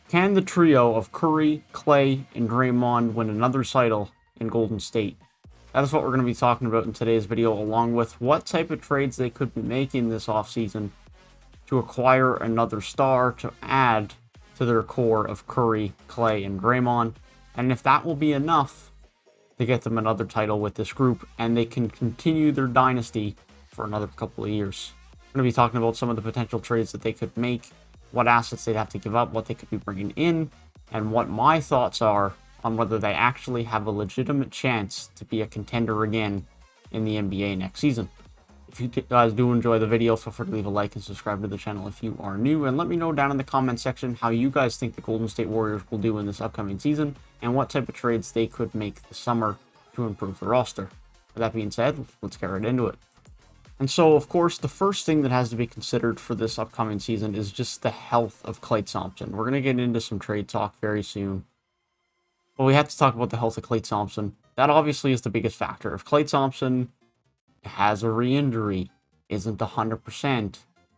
Can the trio of Curry, Clay, and Draymond win another title in Golden State? That is what we're going to be talking about in today's video, along with what type of trades they could be making this offseason to acquire another star to add to their core of Curry, Clay, and Draymond, and if that will be enough to get them another title with this group, and they can continue their dynasty for another couple of years. We're going to be talking about some of the potential trades that they could make, what assets they'd have to give up, what they could be bringing in, and what my thoughts are on whether they actually have a legitimate chance to be a contender again in the NBA next season. If you guys do enjoy the video, feel free to leave a like and subscribe to the channel if you are new, and let me know down in the comment section how you guys think the Golden State Warriors will do in this upcoming season and what type of trades they could make this summer to improve the roster. With that being said, let's get right into it. And so, of course, the first thing that has to be considered for this upcoming season is just the health of Klay Thompson. We're going to get into some trade talk very soon. But we have to talk about the health of Klay Thompson. That obviously is the biggest factor. If Klay Thompson has a re-injury, isn't 100%,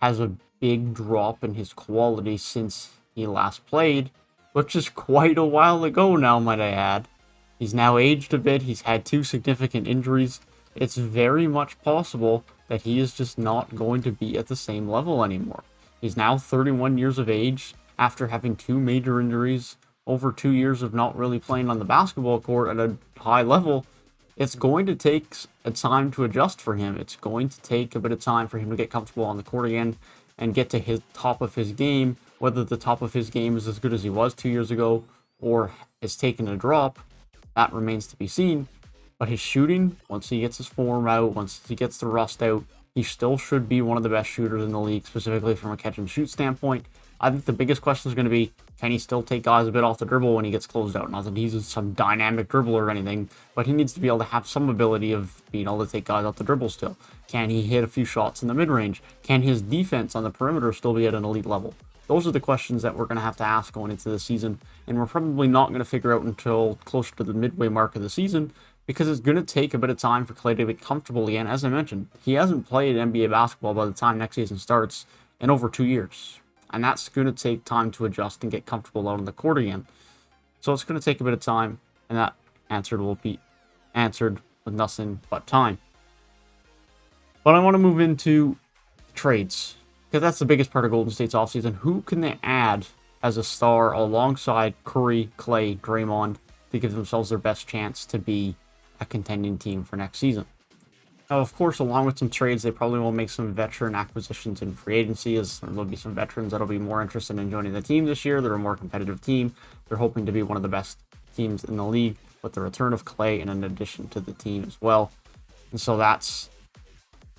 has a big drop in his quality since he last played, which is quite a while ago now, might I add. He's now aged a bit. He's had 2 significant injuries. It's very much possible that he is just not going to be at the same level anymore. He's now 31 years of age after having 2 major injuries, over 2 years of not really playing on the basketball court at a high level. It's going to take a time to adjust for him. It's going to take a bit of time for him to get comfortable on the court again and get to his top of his game. Whether the top of his game is as good as he was 2 years ago or has taken a drop, that remains to be seen. But his shooting, once he gets his form out, once he gets the rust out, he still should be one of the best shooters in the league, specifically from a catch and shoot standpoint. I think the biggest question is going to be, can he still take guys a bit off the dribble when he gets closed out? Not that he's some dynamic dribbler or anything, but he needs to be able to have some ability of being able to take guys off the dribble still. Can he hit a few shots in the mid-range? Can his defense on the perimeter still be at an elite level? Those are the questions that we're going to have to ask going into the season, and we're probably not going to figure out until closer to the midway mark of the season, because it's going to take a bit of time for Klay to get comfortable again. As I mentioned, he hasn't played NBA basketball by the time next season starts in over 2 years. And that's going to take time to adjust and get comfortable out on the court again. So it's going to take a bit of time, and that answer will be answered with nothing but time. But I want to move into trades, because that's the biggest part of Golden State's offseason. Who can they add as a star alongside Curry, Clay, Draymond to give themselves their best chance to be a contending team for next season? Now, of course, along with some trades, they probably will make some veteran acquisitions in free agency, as there'll be some veterans that'll be more interested in joining the team this year. They're a more competitive team. They're hoping to be one of the best teams in the league with the return of Clay and an addition to the team as well. And so that's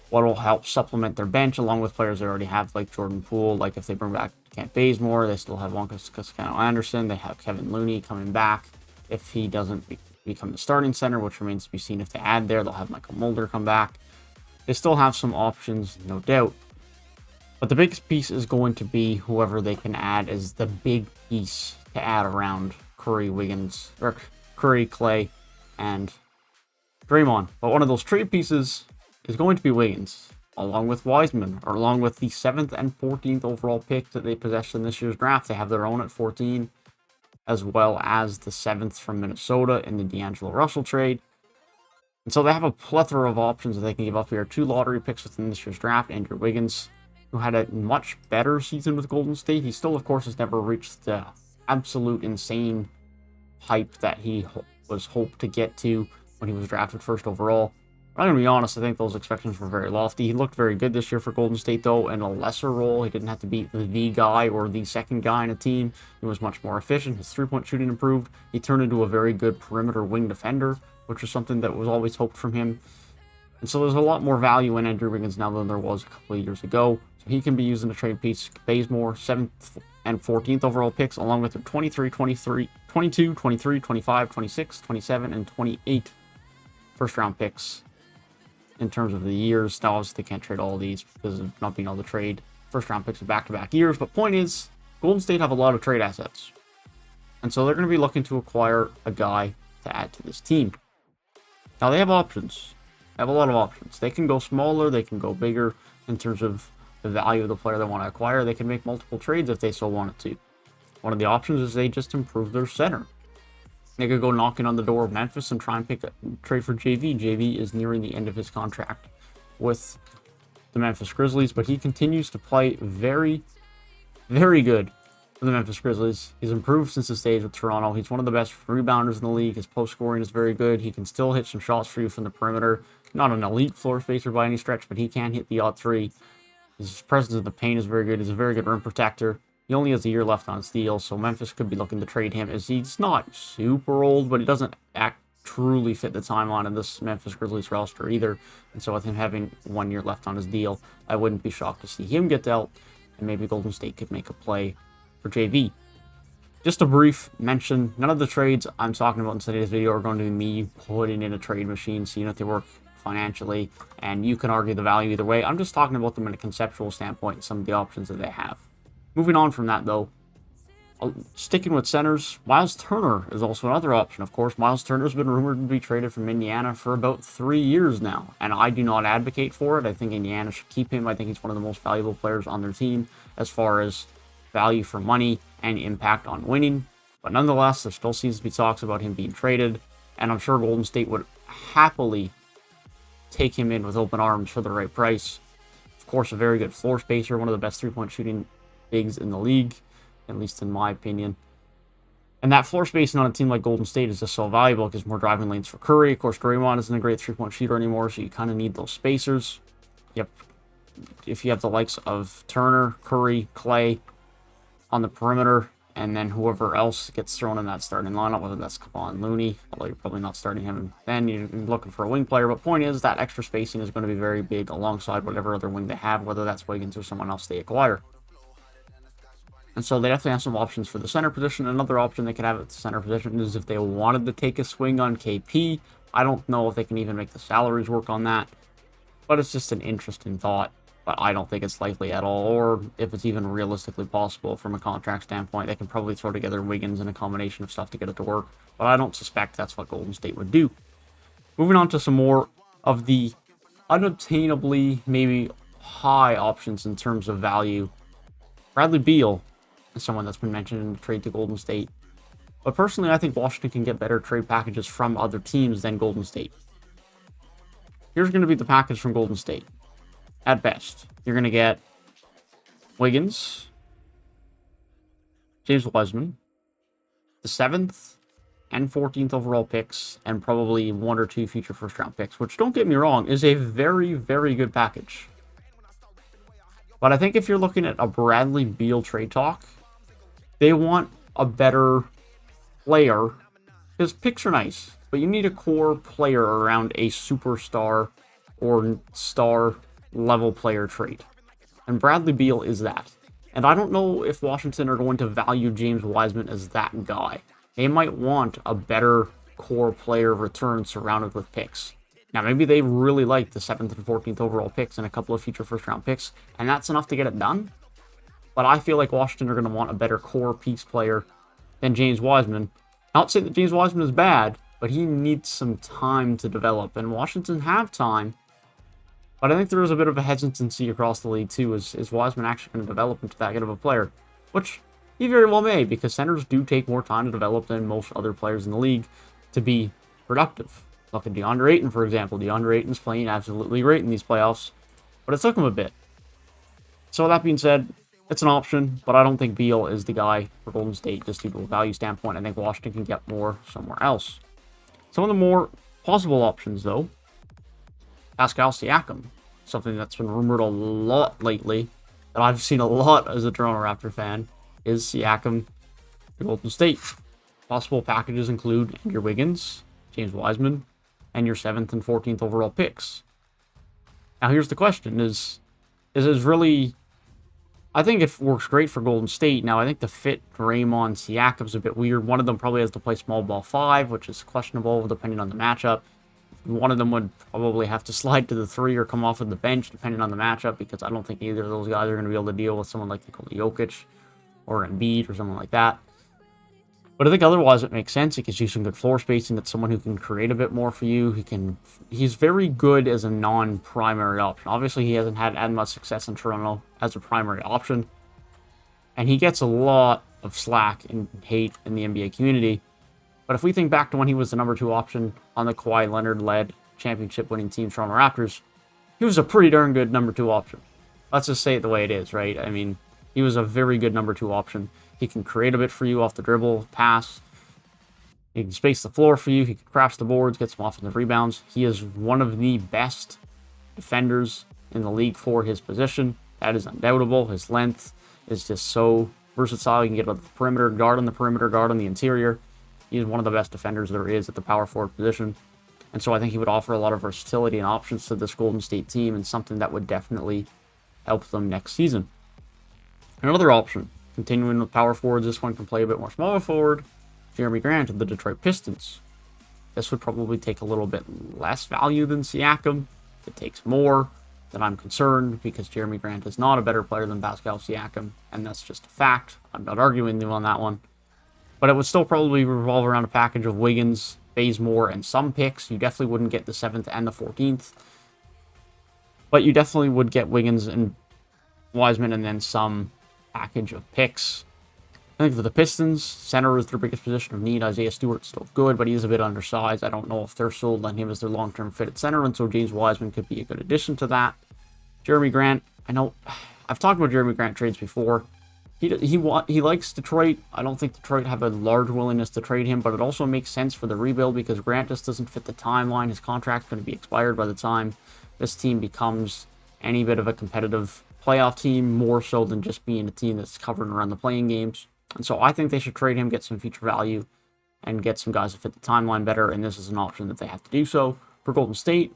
what will help supplement their bench, along with players they already have, like Jordan Poole. Like if they bring back Kent Bazemore, they still have Cascano Anderson. They have Kevin Looney coming back. If he doesn't become the starting center, which remains to be seen if they add there, they'll have Michael Mulder come back. They still have some options, no doubt. But the biggest piece is going to be whoever they can add as the big piece to add around Curry, Wiggins, or Curry, Clay, and Draymond. But one of those trade pieces is going to be Wiggins, along with Wiseman, or along with the 7th and 14th overall pick that they possessed in this year's draft. They have their own at 14, as well as the 7th from Minnesota in the D'Angelo Russell trade. And so they have a plethora of options that they can give up here. 2 lottery picks within this year's draft. Andrew Wiggins, who had a much better season with Golden State. He still, of course, has never reached the absolute insane hype that he was hoped to get to when he was drafted 1st overall. I'm going to be honest, I think those expectations were very lofty. He looked very good this year for Golden State, though, in a lesser role. He didn't have to be the guy or the second guy in a team. He was much more efficient. His three-point shooting improved. He turned into a very good perimeter wing defender, which was something that was always hoped from him. And so there's a lot more value in Andrew Wiggins now than there was a couple of years ago. So he can be used in a trade piece. Bazemore, 7th and 14th overall picks, along with their 23, 23, 22, 23, 25, 26, 27, and 28 first-round picks. In terms of the years, now obviously they can't trade all of these because of not being able to trade first round picks of back-to-back years. But point is, Golden State have a lot of trade assets. And so they're going to be looking to acquire a guy to add to this team. Now they have options. They have a lot of options. They can go smaller, they can go bigger in terms of the value of the player they want to acquire. They can make multiple trades if they so wanted to. one of the options is they just improve their center. They could go knocking on the door of Memphis and try and trade for JV. JV is nearing the end of his contract with the Memphis Grizzlies, but he continues to play very, very good for the Memphis Grizzlies. He's improved since his days with Toronto. He's one of the best rebounders in the league. His post scoring is very good. He can still hit some shots for you from the perimeter. Not an elite floor spacer by any stretch, but he can hit the odd three. His presence in the paint is very good. He's a very good rim protector. He only has a year left on his deal, so Memphis could be looking to trade him, as he's not super old, but he doesn't truly fit the timeline of this Memphis Grizzlies roster either. And so with him having 1 year left on his deal, I wouldn't be shocked to see him get dealt, and maybe Golden State could make a play for JV. Just a brief mention, none of the trades I'm talking about in today's video are going to be me putting in a trade machine, seeing if they work financially, and you can argue the value either way. I'm just talking about them in a conceptual standpoint and some of the options that they have. Moving on from that, though, sticking with centers, Miles Turner is also another option. Of course, Miles Turner has been rumored to be traded from Indiana for about 3 years now, and I do not advocate for it. I think Indiana should keep him. I think he's one of the most valuable players on their team as far as value for money and impact on winning. But nonetheless, there still seems to be talks about him being traded, and I'm sure Golden State would happily take him in with open arms for the right price. Of course, a very good floor spacer, one of the best three-point shooting bigs in the league, at least in my opinion. And that floor spacing on a team like Golden State is just so valuable because more driving lanes for Curry. Of course, Draymond isn't a great three-point shooter anymore, so you kind of need those spacers. Yep. If you have the likes of Turner, Curry, Clay on the perimeter, and then whoever else gets thrown in that starting lineup, whether that's Kevon Looney, although you're probably not starting him, then you're looking for a wing player. But point is that extra spacing is going to be very big alongside whatever other wing they have, whether that's Wiggins or someone else they acquire. And so they definitely have some options for the center position. Another option they could have at the center position is if they wanted to take a swing on KP. I don't know if they can even make the salaries work on that, but it's just an interesting thought. But I don't think it's likely at all, or if it's even realistically possible from a contract standpoint. They can probably throw together Wiggins and a combination of stuff to get it to work, but I don't suspect that's what Golden State would do. Moving on to some more of the unobtainably maybe high options in terms of value. Bradley Beal is someone that's been mentioned in the trade to Golden State. But personally, I think Washington can get better trade packages from other teams than Golden State. Here's going to be the package from Golden State. At best, you're going to get Wiggins, James Wiseman, the 7th and 14th overall picks, and probably 1 or 2 future first-round picks, which, don't get me wrong, is a very, very good package. But I think if you're looking at a Bradley Beal trade talk, they want a better player, because picks are nice, but you need a core player around a superstar or star level player trait. And Bradley Beal is that. And I don't know if Washington are going to value James Wiseman as that guy. They might want a better core player return surrounded with picks. Now, maybe they really like the 7th and 14th overall picks and a couple of future first-round picks, and that's enough to get it done. But I feel like Washington are going to want a better core piece player than James Wiseman. Not to say that James Wiseman is bad, but he needs some time to develop, and Washington have time. But I think there is a bit of a hesitancy across the league, too. Is Wiseman actually going to develop into that good of a player? Which he very well may, because centers do take more time to develop than most other players in the league to be productive. Look at DeAndre Ayton, for example. DeAndre Ayton's playing absolutely great in these playoffs, but it took him a bit. So that being said, it's an option, but I don't think Beal is the guy for Golden State, just due to a value standpoint. I think Washington can get more somewhere else. Some of the more possible options, though, Pascal Siakam, something that's been rumored a lot lately, that I've seen a lot as a Toronto Raptor fan, is Siakam to Golden State. Possible packages include Andrew Wiggins, James Wiseman, and your 7th and 14th overall picks. Now, here's the question, is really... I think it works great for Golden State. Now, I think the fit Draymond Siakam's a bit weird. One of them probably has to play small ball 5, which is questionable depending on the matchup. One of them would probably have to slide to the 3 or come off of the bench, depending on the matchup, because I don't think either of those guys are going to be able to deal with someone like Nikola Jokic or Embiid or someone like that. But I think otherwise it makes sense. He can use some good floor spacing. That's someone who can create a bit more for you. He's very good as a non-primary option. Obviously, he hasn't had as much success in Toronto as a primary option. And he gets a lot of slack and hate in the NBA community. But if we think back to when he was the number 2 option on the Kawhi Leonard-led championship-winning team Toronto Raptors, he was a pretty darn good number 2 option. Let's just say it the way it is, right? I mean, he was a very good number 2 option. He can create a bit for you off the dribble, pass. He can space the floor for you. He can crash the boards, get some offensive rebounds. He is one of the best defenders in the league for his position. That is undoubtable. His length is just so versatile. You can get on the perimeter, guard on the interior. He is one of the best defenders there is at the power forward position. And so I think he would offer a lot of versatility and options to this Golden State team, and something that would definitely help them next season. Another option, continuing with power forwards, this one can play a bit more small forward. Jeremy Grant of the Detroit Pistons. This would probably take a little bit less value than Siakam. It takes more, then I'm concerned, because Jeremy Grant is not a better player than Pascal Siakam, and that's just a fact. I'm not arguing with you on that one. But it would still probably revolve around a package of Wiggins, Bazemore, and some picks. You definitely wouldn't get the 7th and the 14th. But you definitely would get Wiggins and Wiseman, and then some package of picks. I think for the Pistons, center is their biggest position of need. Isaiah Stewart's still good, but he's a bit undersized. I don't know if they're sold on him as their long-term fit at center, and so James Wiseman could be a good addition to that. Jeremy Grant, I know I've talked about Jeremy Grant trades before. He likes Detroit. I don't think Detroit have a large willingness to trade him, but it also makes sense for the rebuild because Grant just doesn't fit the timeline. His contract's going to be expired by the time this team becomes any bit of a competitive playoff team, more so than just being a team that's covering around the playing games. And so I think they should trade him, get some future value, and get some guys that fit the timeline better, and this is an option that they have to do so. For Golden State,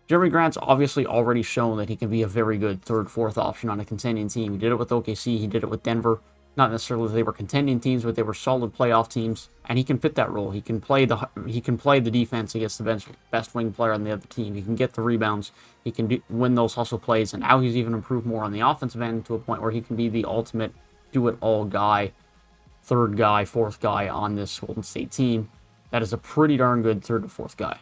Jeremy Grant's obviously already shown that he can be a very good 3rd, 4th option on a contending team. He did it with OKC, he did it with Denver. Not necessarily that they were contending teams, but they were solid playoff teams, and he can fit that role. He can play the defense against the best wing player on the other team. He can get the rebounds. He can win those hustle plays, and now he's even improved more on the offensive end to a point where he can be the ultimate do-it-all guy, 3rd guy, 4th guy on this Golden State team. That is a pretty darn good 3rd to 4th guy.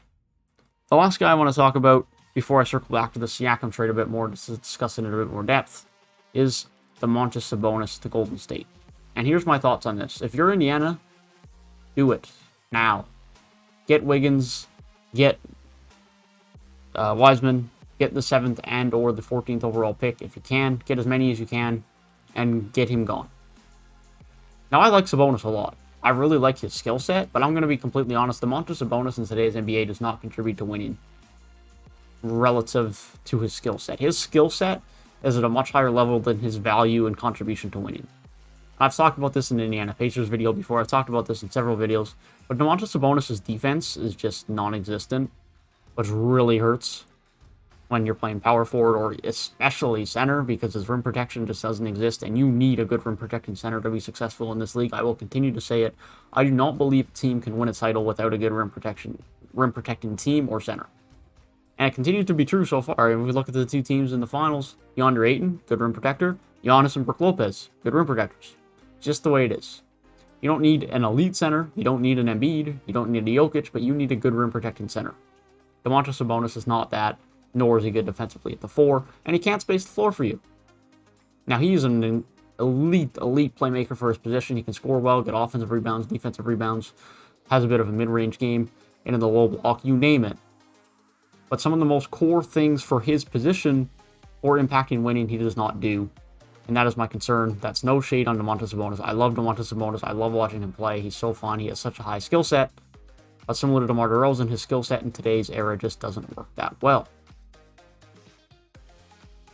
The last guy I want to talk about before I circle back to the Siakam trade a bit more, just to discuss it in a bit more depth, is Domantas Sabonis to Golden State. And here's my thoughts on this. If you're Indiana, do it now. Get Wiggins, get Wiseman, get the 7th and or the 14th overall pick if you can. Get as many as you can, and get him gone. Now, I like Sabonis a lot. I really like his skill set, but I'm going to be completely honest. Domantas Sabonis in today's NBA does not contribute to winning relative to his skill set. His skill set is at a much higher level than his value and contribution to winning. I've talked about this in the Indiana Pacers video before. I've talked about this in several videos. But Domantas Sabonis' defense is just non-existent, which really hurts when you're playing power forward or especially center, because his rim protection just doesn't exist, and you need a good rim protecting center to be successful in this league. I will continue to say it. I do not believe a team can win a title without a good rim protecting team or center. And it continues to be true so far. If we look at the 2 teams in the finals, DeAndre Ayton, good rim protector. Giannis and Brook Lopez, good rim protectors. Just the way it is. You don't need an elite center. You don't need an Embiid. You don't need a Jokic, but you need a good rim protecting center. Domantas Sabonis is not that, nor is he good defensively at the 4, and he can't space the floor for you. Now, he is an elite playmaker for his position. He can score well, get offensive rebounds, defensive rebounds, has a bit of a mid-range game, and in the low block, you name it. But some of the most core things for his position or impacting winning, he does not do. And that is my concern. That's no shade on Domantas Sabonis. I love Domantas Sabonis. I love watching him play. He's so fun. He has such a high skill set. But similar to DeMar DeRozan, his skill set in today's era just doesn't work that well.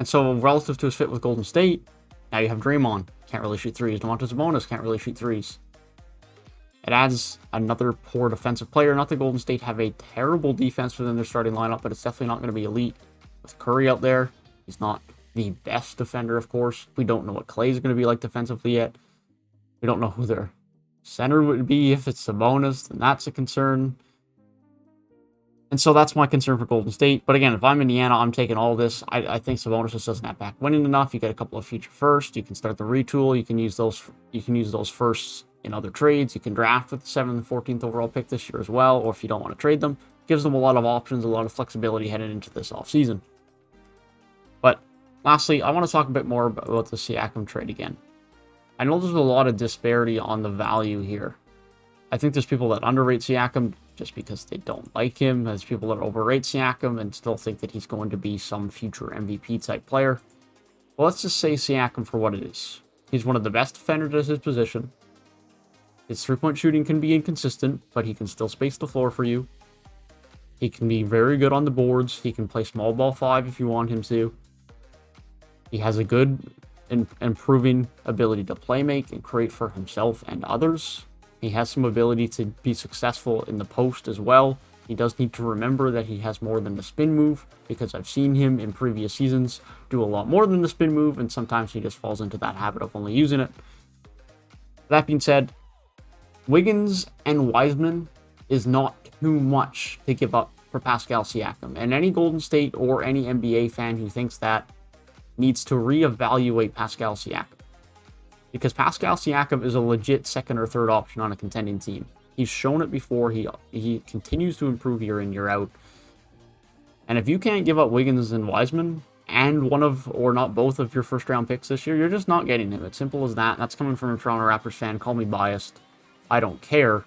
And so relative to his fit with Golden State, now you have Draymond. Can't really shoot threes. Domantas Sabonis can't really shoot threes. It adds another poor defensive player. Not that Golden State have a terrible defense within their starting lineup, but it's definitely not going to be elite. With Curry out there, he's not the best defender, of course. We don't know what Clay is going to be like defensively yet. We don't know who their center would be. If it's Sabonis, then that's a concern. And so that's my concern for Golden State. But again, if I'm Indiana, I'm taking all this. I think Sabonis just doesn't have back winning enough. You get a couple of future firsts. You can start the retool. You can use those firsts in other trades. You can draft with the 7th and 14th overall pick this year as well, or if you don't want to trade them. Gives them a lot of options, a lot of flexibility heading into this offseason. But lastly, I want to talk a bit more about the Siakam trade again. I know there's a lot of disparity on the value here. I think there's people that underrate Siakam just because they don't like him. There's people that overrate Siakam and still think that he's going to be some future MVP type player. Well, let's just say Siakam for what it is. He's one of the best defenders at his position. His three-point shooting can be inconsistent, but he can still space the floor for you. He can be very good on the boards. He can play small ball 5 if you want him to. He has a good and improving ability to play make and create for himself and others. He has some ability to be successful in the post as well. He does need to remember that he has more than the spin move, because I've seen him in previous seasons do a lot more than the spin move, and sometimes he just falls into that habit of only using it. That being said, Wiggins and Wiseman is not too much to give up for Pascal Siakam. And any Golden State or any NBA fan who thinks that needs to reevaluate Pascal Siakam. Because Pascal Siakam is a legit second or third option on a contending team. He's shown it before. He continues to improve year in, year out. And if you can't give up Wiggins and Wiseman and one of, or not both of your first round picks this year, you're just not getting him. It's simple as that. That's coming from a Toronto Raptors fan. Call me biased. I don't care.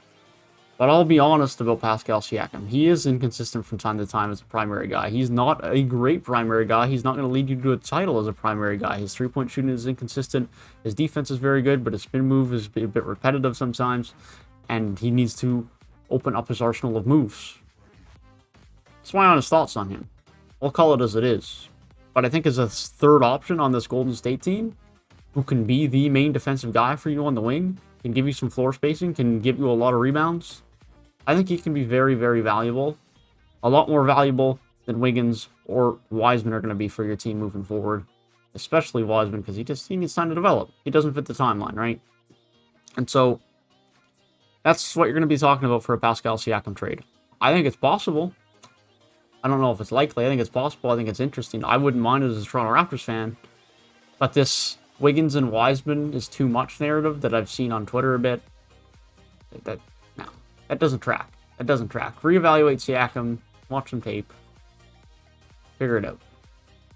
But I'll be honest about Pascal Siakam. He is inconsistent from time to time as a primary guy. He's not a great primary guy. He's not going to lead you to a title as a primary guy. His three-point shooting is inconsistent. His defense is very good, but his spin move is a bit repetitive sometimes. And he needs to open up his arsenal of moves. That's my honest thoughts on him. I'll call it as it is. But I think as a third option on this Golden State team, who can be the main defensive guy for you on the wing, can give you some floor spacing, can give you a lot of rebounds, I think he can be very, very valuable. A lot more valuable than Wiggins or Wiseman are going to be for your team moving forward. Especially Wiseman, because he needs time to develop. He doesn't fit the timeline, right? And so, that's what you're going to be talking about for a Pascal Siakam trade. I think it's possible. I don't know if it's likely. I think it's possible. I think it's interesting. I wouldn't mind it as a Toronto Raptors fan. But this Wiggins and Wiseman is too much narrative that I've seen on Twitter a bit. That doesn't track. That doesn't track. Reevaluate Siakam. Watch some tape. Figure it out.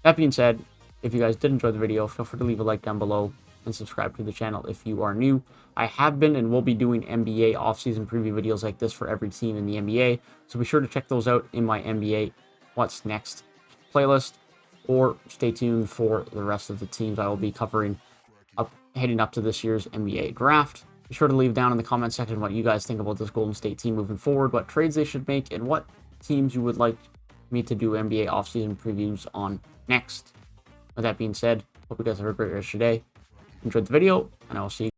That being said, if you guys did enjoy the video, feel free to leave a like down below and subscribe to the channel if you are new. I have been and will be doing NBA offseason preview videos like this for every team in the NBA, so be sure to check those out in my NBA What's Next playlist, or stay tuned for the rest of the teams I will be covering heading up to this year's NBA draft. Be sure to leave down in the comment section what you guys think about this Golden State team moving forward, what trades they should make, and what teams you would like me to do NBA offseason previews on next. With that being said, hope you guys have a great rest of your day. Enjoyed the video, and I will see you.